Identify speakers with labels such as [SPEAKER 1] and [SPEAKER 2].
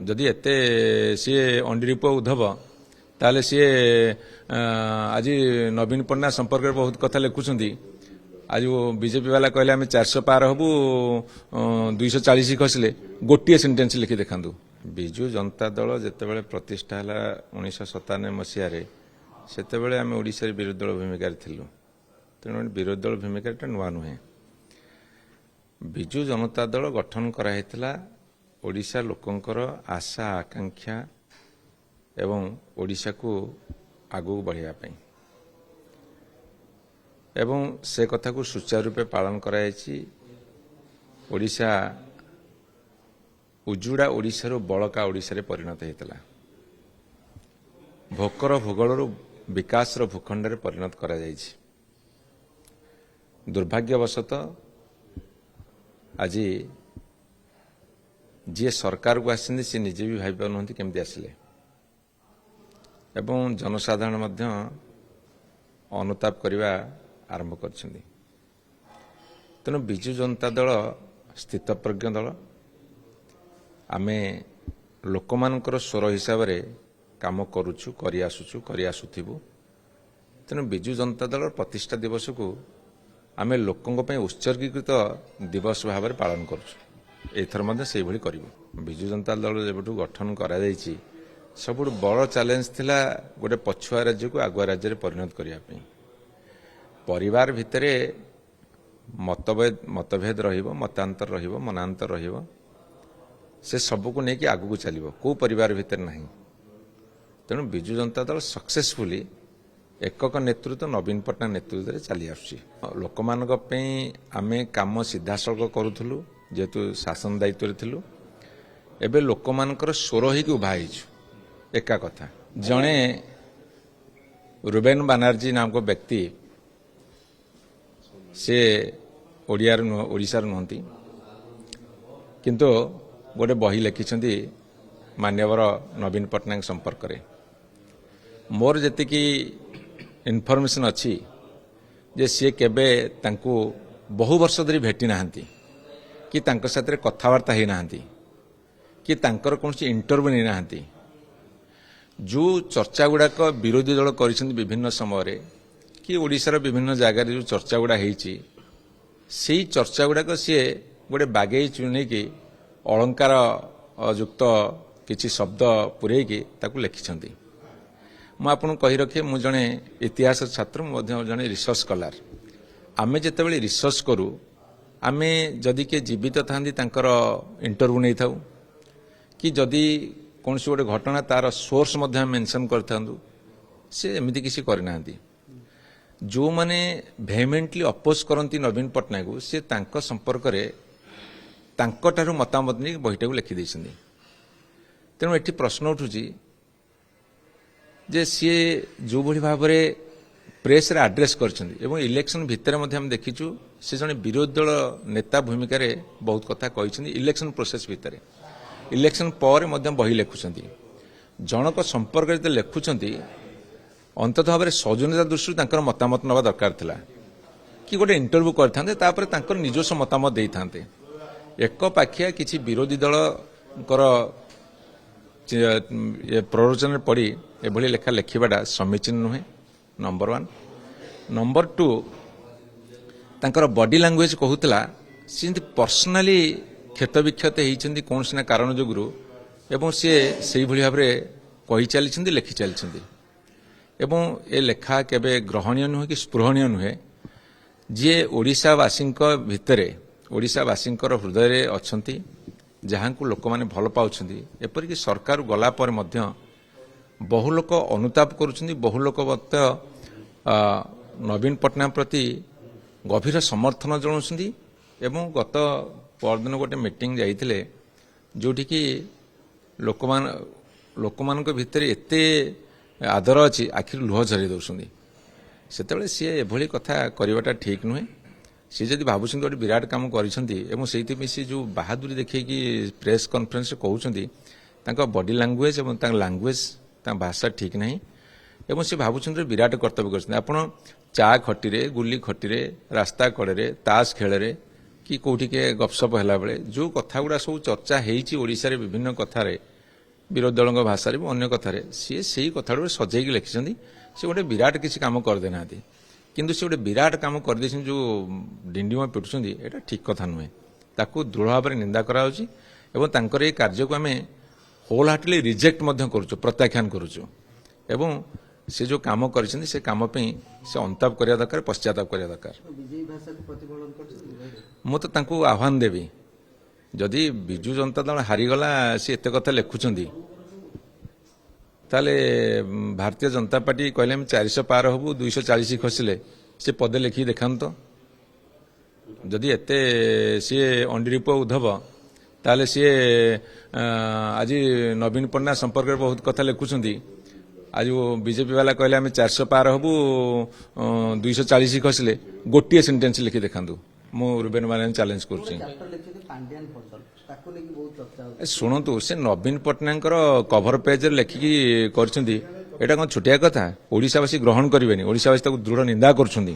[SPEAKER 1] जदि एते सी अंडीप उद्धव ताले सी आज नवीन पट्टनायक संपर्क में बहुत कथा लिखुंट आज बीजेपी वाला कहले आम 400 पार हबू 240 खसले गोटे सेन्टेन्स लिखि देखा विजु जनता दल जिते प्रतिष्ठा है 1997 मसीह से आम ओडिशा विरोधी दल भूमिका थिलु तेणु विरोधी दल भूमिका नुआ नुहे विजु जनता दल गठन कराइला ओडिशा लोकंकर आशा आकांक्षा एवं ओडिशा को आगू बढ़िया एवं से कथा को सुचारू रूपे पालन कराई ओडिशा उजुड़ा ओडिशार बड़का ओडिशा परिणत होता भोकर भूगोल विकास भूखंड परिणत करा जायछि। दुर्भाग्यवशत आज जी सरकार को आसी सी निजे भी भाई पार केमती आसिले एवं जनसाधारण मध्य अनुताप करने आरंभ कर तेणु विजु जनता दल स्थितप्रज्ञ दल आमे लोकमानकर स्वर हिसाब से काम करुचु करी आसुथिबु तेणु विजु जनता दल प्रतिष्ठा दिवस को आमे लोकों पे उत्सर्गीकृत दिवस भाव में पालन करुचु एथर मध्य से भली करिबु। विजु जनता दल जेबठु गठन करा जायछि सबुठु बड़ चैलेंज थिला गोटे पछुआ राज्य को आगुआ राज्य में परिणत करिया पई परिवार भितरे मतभेद रहिबो मतांतर रहिबो मनांतर रहिबो से सबको लेकिन आगू चलो कौ परिवार भितर नहीं तेणु विजु जनता दल सक्सेसफुली एकक नेतृत्व नवीन पट्टनायक नेतृत्व में चली आसुची लोक आम कम सीधा सड़क करूँ जेहेतु शासन दायित्व थिलु एबे लोक मानकर स्वर ही उभा एका कथा जड़े रुबेन बानार्जी नामक व्यक्ति से ओडिशार नुहति किंतु गोटे बही लिखिं मान्यवर नवीन पट्टनायक संपर्क में मोर जी इनफर्मेशन अच्छी जे सी केबे तांको बहु वर्ष धरी भेटी नाहंती कि तांको साथ कथबार्ता ही नाहंती कि तांकर कौन इंटरव्यू नहीं नाहंती जो चर्चा गुड़ाक विरोधी दल कर विभिन्न समय कि ओडिशार विभिन्न जगार जो चर्चा गुड़ा से चर्चा गुड़ाक सी गोटे बागे चुने की अलंकार युक्त किसी शब्द पुरेकी लिखिं मुझे कही रखे मु जड़े इतिहास छात्र जड़े रिसर्च कलार आमे जितेबाला रिसर्च करूँ आमे जदि किए जीवित था इंटरव्यू नहीं था कि जदि कौन गोटे घटना तार सोर्स मेंशन कर से एमती किसी करना जो माने भेहेमेंटली अपोज करती नवीन पट्टनायक को सी संपर्क में मतामत नहीं बहीटा को लिखिदे तेणु ये प्रश्न उठुची जे सी जो भली भाव में प्रेस रे आड्रेस कर इलेक्शन भितर हम देखीचु से जड़े विरोधी दल नेता भूमिका बहुत कथा कही इलेक्शन प्रोसेस भितर इलेक्शन पर बही लिखुंट जनक संपर्क लिखुंट अंततः भाव में सौजन्यता दृष्टि मतामत नवा दरकार थिला कि गोटे इंटरव्यू करते निजस्व मतामत दे था एक पाखिया किसी विरोधी दल प्ररोचन पड़ी एभली लेखा लिखा समीचीन नुहे नंबर 1 नंबर 2 तांकर बॉडी लैंग्वेज कहूला सी पर्सनाली क्षत विक्षत होती कौन ना कारण जोगुरु एवं सी से भाव में कही चली लिखि चली एवं ए लेखा केबे ग्रहणीय नुहे कि स्पृहणीय नुहे जी ओडिशावासी भितर ओडिशावासी हृदय अच्छा जहाँ को लोक मैंने भल पाँच एपरिक सरकार गला पर मध्य बहु लोक अनुताप करुँच बहु लोक नवीन पट्टनायक प्रति गभीर समर्थन जनाऊँच एवं गत परदिन गोटे मीटिंग जाइए जोठी कि लोक मान भितर एते आदर अच्छी आखिर लुह झरी दौरान से सी एभली कथा करवाटा ठीक नुहे सी जब भावुं गोटे विराट काम कर जो बहादुरी देखिए कि प्रेस कॉन्फ्रेंस कहते बॉडी लैंग्वेज और लैंग्वेज भाषा ठीक नहीं एवं सी भावुं विराट कर्तव्य कर चा खटी गुली खटी रास्ता कड़े ताश खेल कि कौटी के गपसप है बेले जो कथा गुड़ा सब चर्चा होशार विभिन्न कथार ବିରୋଧୀ ଦଳଙ୍କ ଭାଷାରେ ବି ଅନ୍ୟ କଥାରେ ସିଏ ସେଇ କଥାଟାକୁ ସଜେଇକି ଲେଖିଛନ୍ତି। ସେ ଗୋଟେ ବିରାଟ କିଛି କାମ କରିଦେନାହାନ୍ତି, କିନ୍ତୁ ସେ ଗୋଟେ ବିରାଟ କାମ କରିଦେଇଛନ୍ତି। ଯେଉଁ ଡିଣ୍ଡିମ ପିଟୁଛନ୍ତି ଏଇଟା ଠିକ୍ କଥା ନୁହେଁ, ତାକୁ ଦୃଢ଼ ଭାବରେ ନିନ୍ଦା କରାଯାଉଛି ଏବଂ ତାଙ୍କର ଏଇ କାର୍ଯ୍ୟକୁ ଆମେ ହୋଲ୍ ହାର୍ଟଲି ରିଜେକ୍ଟ ମଧ୍ୟ କରୁଛୁ, ପ୍ରତ୍ୟାଖ୍ୟାନ କରୁଛୁ ଏବଂ ସେ ଯେଉଁ କାମ କରିଛନ୍ତି ସେ କାମ ପାଇଁ ସେ ଅନୁତାପ କରିବା ଦରକାର, ପଶ୍ଚାତାପ କରିବା ଦରକାର। ମୁଁ ତ ତାଙ୍କୁ ଆହ୍ୱାନ ଦେବି, ଯଦି ବିଜୁ ଜନତା ଦଳ ହାରିଗଲା ସେ ଏତେ କଥା ଲେଖୁଛନ୍ତି, ତାହେଲେ ଭାରତୀୟ ଜନତା ପାର୍ଟି କହିଲେ ଆମେ 400 ପାର ହବୁ 240 ଖସିଲେ ସେ ପଦେ ଲେଖିକି ଦେଖାନ୍ତୁ। ଯଦି ଏତେ ସିଏ ଅଣ୍ଡିରିପ ଉଦ୍ଧବ ତାହେଲେ ସିଏ ଆଜି ନବୀନ ପଟ୍ଟନାୟକ ସମ୍ପର୍କରେ ବହୁତ କଥା ଲେଖୁଛନ୍ତି। ଆଜି ବିଜେପି ବାଲା କହିଲେ ଆମେ 400 ପାର ହବୁ 240 ଖସିଲେ ଗୋଟିଏ ସେଣ୍ଟେନ୍ସ ଲେଖି ଦେଖାନ୍ତୁ। ମୁଁ ରୁବେନ ବାଲାଙ୍କୁ ଚ୍ୟାଲେଞ୍ଜ କରୁଛି। ଶୁଣନ୍ତୁ, ସେ ନବୀନ ପଟ୍ଟନାୟକଙ୍କର କଭର ପେଜରେ ଲେଖିକି କରିଛନ୍ତି, ଏଇଟା କ'ଣ ଛୋଟିଆ କଥା? ଓଡ଼ିଶାବାସୀ ଗ୍ରହଣ କରିବେନି, ଓଡ଼ିଶାବାସୀ ତାକୁ ଦୃଢ଼ ନିନ୍ଦା କରୁଛନ୍ତି।